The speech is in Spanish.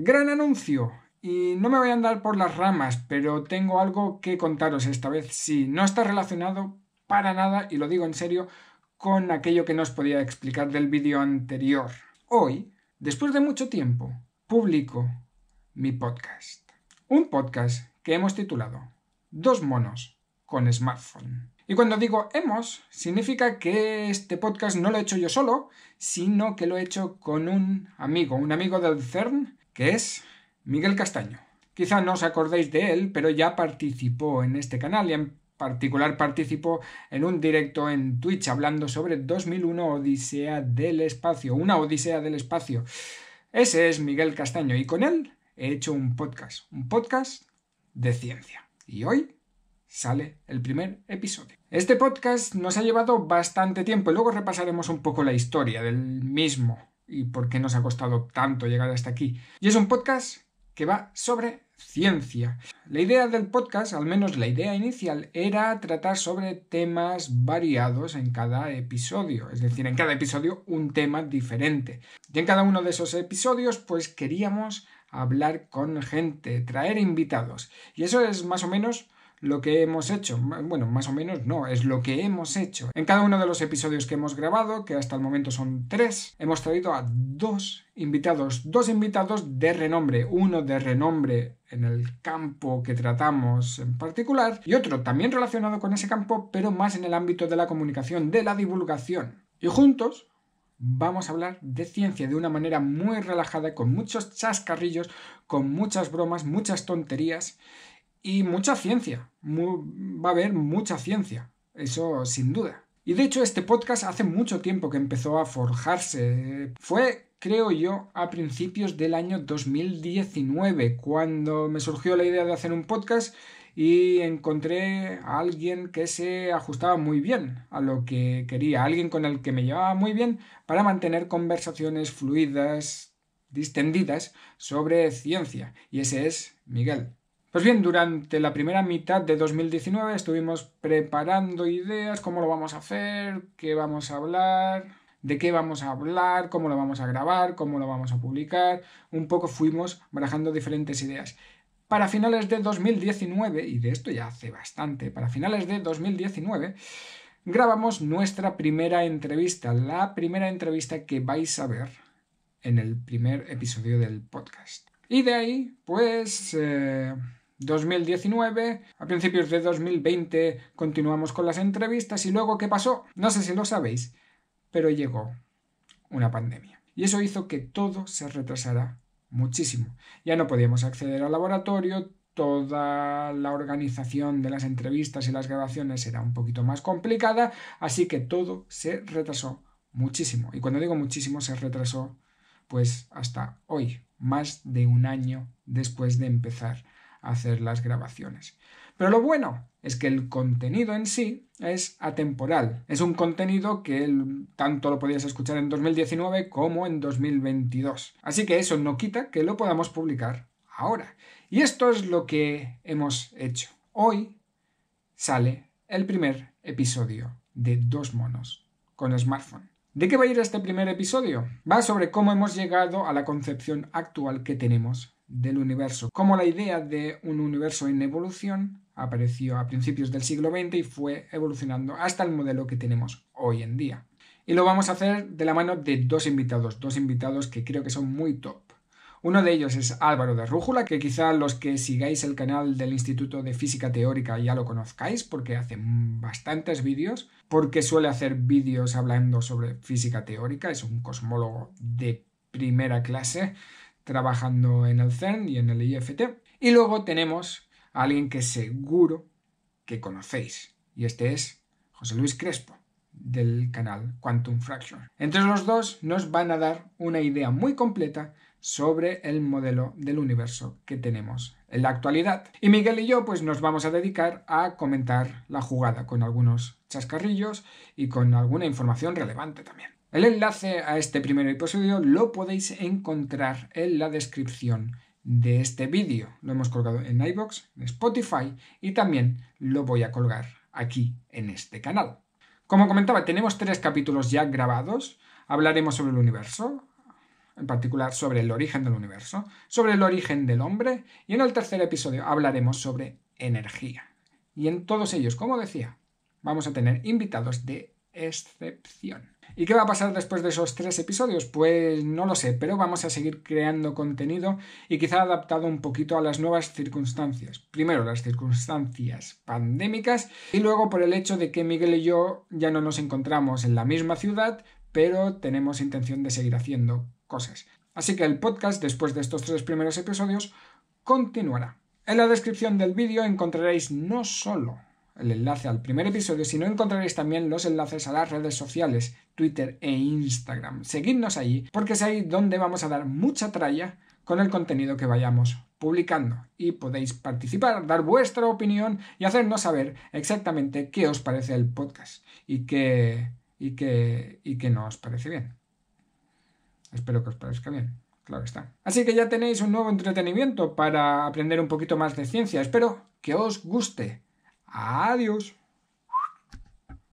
Gran anuncio. Y no me voy a andar por las ramas, pero tengo algo que contaros esta vez. Sí, no está relacionado para nada, y lo digo en serio, con aquello que no os podía explicar del vídeo anterior. Hoy, después de mucho tiempo, publico mi podcast. Un podcast que hemos titulado Dos monos con smartphone. Y cuando digo hemos, significa que este podcast no lo he hecho yo solo, sino que lo he hecho con un amigo del CERN, que es Miguel Castaño. Quizá no os acordéis de él, pero ya participó en este canal y en particular participó en un directo en Twitch hablando sobre 2001 Odisea del Espacio, una Odisea del Espacio. Ese es Miguel Castaño y con él he hecho un podcast de ciencia. Y hoy sale el primer episodio. Este podcast nos ha llevado bastante tiempo y luego repasaremos un poco la historia del mismo y por qué nos ha costado tanto llegar hasta aquí. Y es un podcast que va sobre ciencia. La idea del podcast, al menos la idea inicial, era tratar sobre temas variados en cada episodio, es decir, en cada episodio un tema diferente. Y en cada uno de esos episodios, pues queríamos hablar con gente, traer invitados. Y eso es más o menos lo que hemos hecho. Bueno, más o menos no, es lo que hemos hecho. En cada uno de los episodios que hemos grabado, que hasta el momento son 3, hemos traído a dos invitados de renombre. Uno de renombre en el campo que tratamos en particular y otro también relacionado con ese campo, pero más en el ámbito de la comunicación, de la divulgación. Y juntos vamos a hablar de ciencia de una manera muy relajada, con muchos chascarrillos, con muchas bromas, muchas tonterías y mucha ciencia. Va a haber mucha ciencia, eso sin duda. Y de hecho este podcast hace mucho tiempo que empezó a forjarse. Fue, creo yo, a principios del año 2019 cuando me surgió la idea de hacer un podcast y encontré a alguien que se ajustaba muy bien a lo que quería, alguien con el que me llevaba muy bien para mantener conversaciones fluidas, distendidas sobre ciencia. Y ese es Miguel. Pues bien, durante la primera mitad de 2019 estuvimos preparando ideas, cómo lo vamos a hacer, qué vamos a hablar, de qué vamos a hablar, cómo lo vamos a grabar, cómo lo vamos a publicar. Un poco fuimos barajando diferentes ideas. Para finales de 2019, y de esto ya hace bastante, para finales de 2019 grabamos nuestra primera entrevista, la primera entrevista que vais a ver en el primer episodio del podcast. Y de ahí, pues 2019, a principios de 2020 continuamos con las entrevistas y luego ¿qué pasó? No sé si lo sabéis, pero llegó una pandemia. Y eso hizo que todo se retrasara muchísimo. Ya no podíamos acceder al laboratorio, toda la organización de las entrevistas y las grabaciones era un poquito más complicada, así que todo se retrasó muchísimo. Y cuando digo muchísimo, se retrasó pues hasta hoy, más de un año después de empezar a hacer las grabaciones. Pero lo bueno es que el contenido en sí es atemporal. Es un contenido que tanto lo podías escuchar en 2019 como en 2022. Así que eso no quita que lo podamos publicar ahora. Y esto es lo que hemos hecho. Hoy sale el primer episodio de Dos monos con smartphone. ¿De qué va a ir este primer episodio? Va sobre cómo hemos llegado a la concepción actual que tenemos del universo. Cómo la idea de un universo en evolución apareció a principios del siglo XX y fue evolucionando hasta el modelo que tenemos hoy en día. Y lo vamos a hacer de la mano de dos invitados que creo que son muy top. Uno de ellos es Álvaro de Rújula, que quizá los que sigáis el canal del Instituto de Física Teórica ya lo conozcáis porque hace bastantes vídeos, porque suele hacer vídeos hablando sobre física teórica, es un cosmólogo de primera clase trabajando en el CERN y en el IFT. Y luego tenemos a alguien que seguro que conocéis, y este es José Luis Crespo, del canal Quantum Fracture. Entre los dos nos van a dar una idea muy completa sobre el modelo del universo que tenemos en la actualidad. Y Miguel y yo pues nos vamos a dedicar a comentar la jugada con algunos chascarrillos y con alguna información relevante también. El enlace a este primer episodio lo podéis encontrar en la descripción de este vídeo. Lo hemos colgado en iVoox, en Spotify y también lo voy a colgar aquí en este canal. Como comentaba, tenemos 3 capítulos ya grabados. Hablaremos sobre el universo, en particular sobre el origen del universo, sobre el origen del hombre, y en el tercer episodio hablaremos sobre energía. Y en todos ellos, como decía, vamos a tener invitados de excepción. ¿Y qué va a pasar después de esos 3 episodios? Pues no lo sé, pero vamos a seguir creando contenido y quizá adaptado un poquito a las nuevas circunstancias. Primero las circunstancias pandémicas y luego por el hecho de que Miguel y yo ya no nos encontramos en la misma ciudad, pero tenemos intención de seguir haciendo cosas. Así que el podcast, después de estos 3 primeros episodios, continuará. En la descripción del vídeo encontraréis no solo el enlace al primer episodio, sino encontraréis también los enlaces a las redes sociales, Twitter e Instagram. Seguidnos allí porque es ahí donde vamos a dar mucha tralla con el contenido que vayamos publicando y podéis participar, dar vuestra opinión y hacernos saber exactamente qué os parece el podcast y qué no os parece bien. Espero que os parezca bien. Claro está. Así que ya tenéis un nuevo entretenimiento para aprender un poquito más de ciencia. Espero que os guste. Adiós.